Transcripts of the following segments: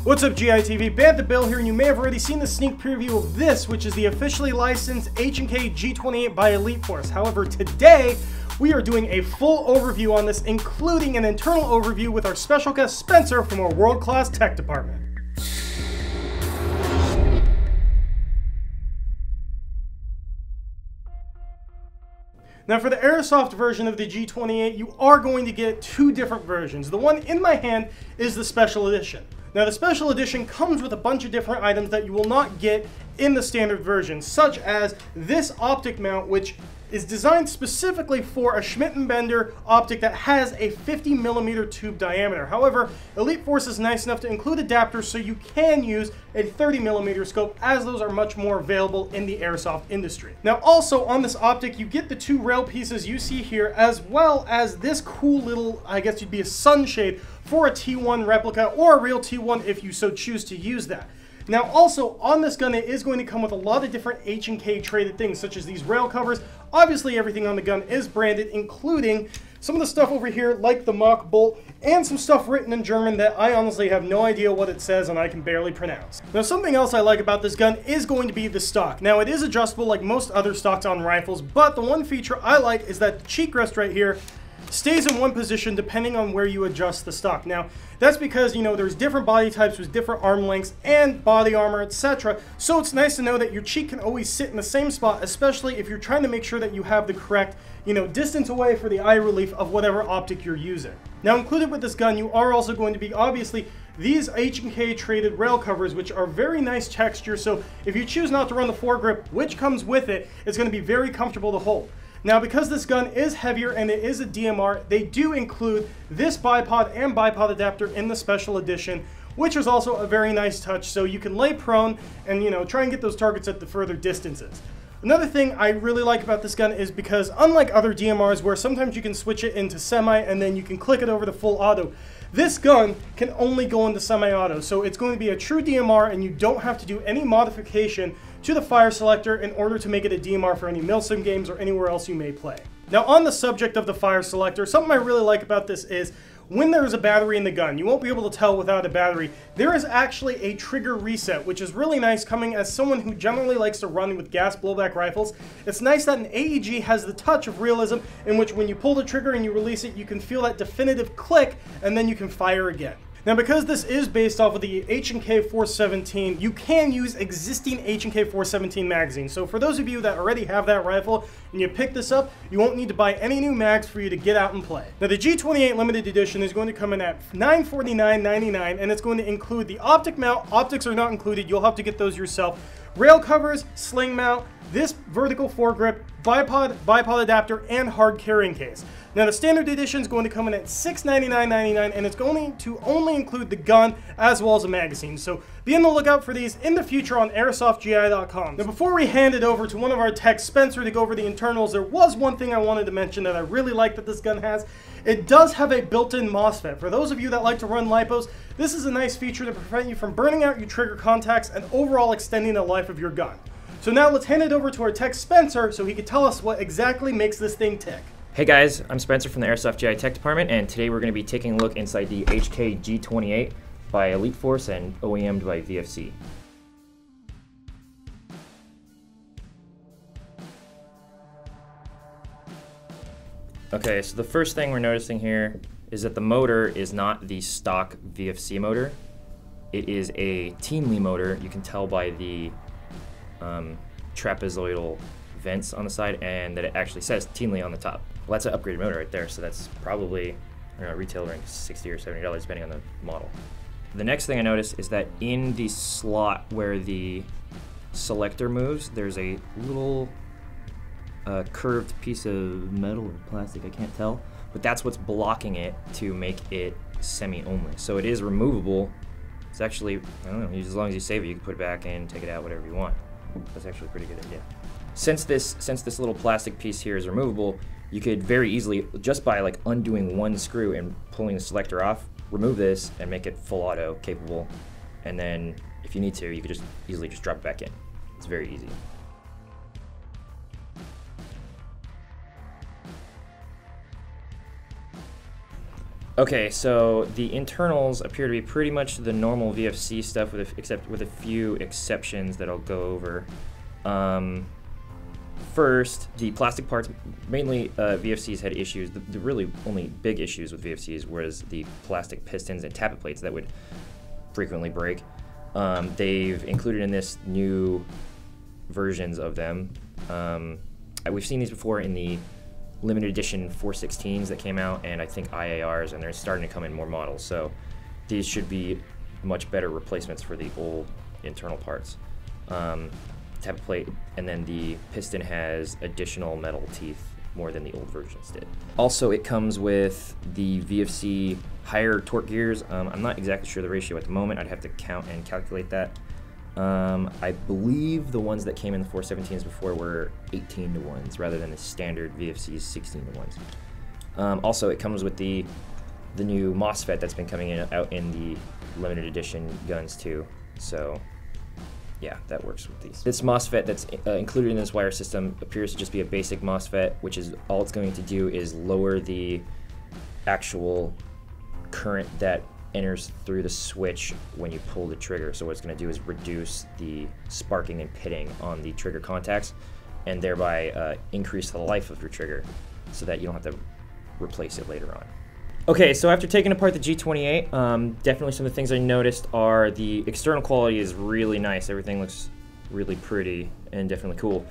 What's up, GITV? Bantha Bill here, and you may have already seen the sneak preview of this, which is the officially licensed H&K G28 by Elite Force. However, today we are doing a full overview on this, including an internal overview with our special guest Spencer from our world-class tech department. Now, for the Airsoft version of the G28, you are going to get two different versions. The one in my hand is the Special Edition. Now, the Special Edition comes with a bunch of different items that you will not get in the standard version, such as this optic mount, which is designed specifically for a Schmidt & Bender optic that has a 50mm tube diameter. However, Elite Force is nice enough to include adapters so you can use a 30mm scope, as those are much more available in the airsoft industry. Now, also on this optic, you get the two rail pieces you see here, as well as this cool little, I guess you'd be a sunshade for a T1 replica or a real T1 if you so choose to use that. Now, also on this gun, it is going to come with a lot of different H&K traded things, such as these rail covers. Obviously, everything on the gun is branded, including some of the stuff over here, like the mock bolt, and some stuff written in German that I honestly have no idea what it says and I can barely pronounce. Now, something else I like about this gun is going to be the stock. Now, it is adjustable like most other stocks on rifles, but the one feature I like is that the cheek rest right here stays in one position depending on where you adjust the stock. Now, that's because, you know, there's different body types with different arm lengths and body armor, etc. So it's nice to know that your cheek can always sit in the same spot, especially if you're trying to make sure that you have the correct, you know, distance away for the eye relief of whatever optic you're using. Now, included with this gun, you are also going to be, obviously, these H&K traded rail covers, which are very nice texture. So if you choose not to run the foregrip, which comes with it, it's going to be very comfortable to hold. Now, because this gun is heavier and it is a DMR, they do include this bipod and bipod adapter in the Special Edition, which is also a very nice touch, so you can lay prone and, you know, try and get those targets at the further distances. Another thing I really like about this gun is because, unlike other DMRs where sometimes you can switch it into semi and then you can click it over to full auto, this gun can only go into semi-auto, so it's going to be a true DMR and you don't have to do any modification to the fire selector in order to make it a DMR for any milsim games or anywhere else you may play. Now, on the subject of the fire selector, something I really like about this is when there is a battery in the gun, you won't be able to tell without a battery, there is actually a trigger reset, which is really nice coming as someone who generally likes to run with gas blowback rifles. It's nice that an AEG has the touch of realism in which when you pull the trigger and you release it, you can feel that definitive click and then you can fire again. Now, because this is based off of the H&K 417, you can use existing H&K 417 magazines. So for those of you that already have that rifle and you pick this up, you won't need to buy any new mags for you to get out and play. Now, the G28 limited edition is going to come in at $949.99, and it's going to include the optic mount. Optics are not included. You'll have to get those yourself. Rail covers, sling mount, this vertical foregrip, bipod adapter, and hard carrying case. Now, the standard edition is going to come in at $699.99, and it's going to only include the gun as well as a magazine. So be on the lookout for these in the future on airsoftgi.com. Now, before we hand it over to one of our techs, Spencer, to go over the internals, there was one thing I wanted to mention that I really like that this gun has. It does have a built-in MOSFET. For those of you that like to run lipos, this is a nice feature to prevent you from burning out your trigger contacts and overall extending the life of your gun. So now let's hand it over to our tech, Spencer, so he can tell us what exactly makes this thing tick. Hey guys, I'm Spencer from the Airsoft GI Tech Department, and today we're going to be taking a look inside the H&K G28 by Elite Force and OEM'd by VFC. Okay, so the first thing we're noticing here is that the motor is not the stock VFC motor. It is a Teenley motor. You can tell by the trapezoidal vents on the side, and that it actually says Teenley on the top. Well, that's an upgraded motor right there, so that's probably, I don't know, retail range $60 or $70 depending on the model. The next thing I noticed is that in the slot where the selector moves, there's a little curved piece of metal or plastic, I can't tell, but that's what's blocking it to make it semi-only. So it is removable. It's actually, I don't know, as long as you save it, you can put it back in, take it out, whatever you want. That's actually a pretty good idea. Since this little plastic piece here is removable, you could very easily, just by like undoing one screw and pulling the selector off, remove this and make it full auto capable. And then if you need to, you could just easily just drop it back in. It's very easy. Okay, so the internals appear to be pretty much the normal VFC stuff, except with a few exceptions that I'll go over. First, the plastic parts, mainly VFCs had issues. The really only big issues with VFCs was the plastic pistons and tappet plates that would frequently break. They've included in this new versions of them. We've seen these before in the limited edition 416s that came out, and I think IARs, and they're starting to come in more models. So these should be much better replacements for the old internal parts. Tappet plate, and then the piston has additional metal teeth more than the old versions did. Also, it comes with the VFC higher torque gears. I'm not exactly sure the ratio at the moment. I'd have to count and calculate that. I believe the ones that came in the 417s before were 18 to 1s rather than the standard VFC's 16 to 1s. Also, it comes with the new MOSFET that's been coming out in the limited edition guns too. So yeah, that works with these. This MOSFET that's included in this wire system appears to just be a basic MOSFET, which is all it's going to do is lower the actual current that enters through the switch when you pull the trigger. So what it's going to do is reduce the sparking and pitting on the trigger contacts, and thereby increase the life of your trigger so that you don't have to replace it later on. Okay, so after taking apart the G28, definitely some of the things I noticed are the external quality is really nice. Everything looks really pretty and definitely cool.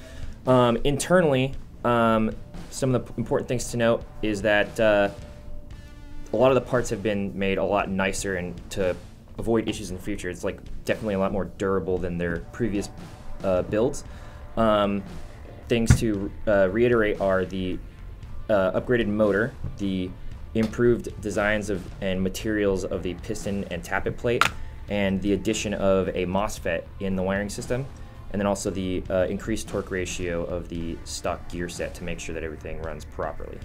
Internally, some of the important things to note is that a lot of the parts have been made a lot nicer and to avoid issues in the future. It's like definitely a lot more durable than their previous builds. Things to reiterate are the upgraded motor, the improved designs and materials of the piston and tappet plate, and the addition of a MOSFET in the wiring system, and then also the increased torque ratio of the stock gear set to make sure that everything runs properly.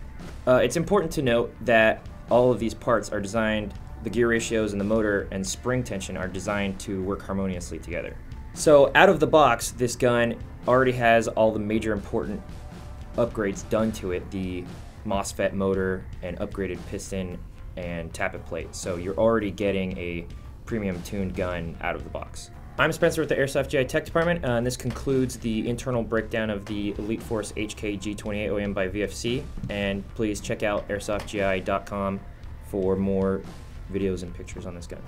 It's important to note that all of these parts are designed, the gear ratios and the motor and spring tension are designed to work harmoniously together. So out of the box, this gun already has all the major important upgrades done to it, the MOSFET motor and upgraded piston and tappet plate. So you're already getting a premium tuned gun out of the box. I'm Spencer with the Airsoft GI Tech Department, and this concludes the internal breakdown of the Elite Force HK G28 OEM by VFC. And please check out airsoftgi.com for more videos and pictures on this gun.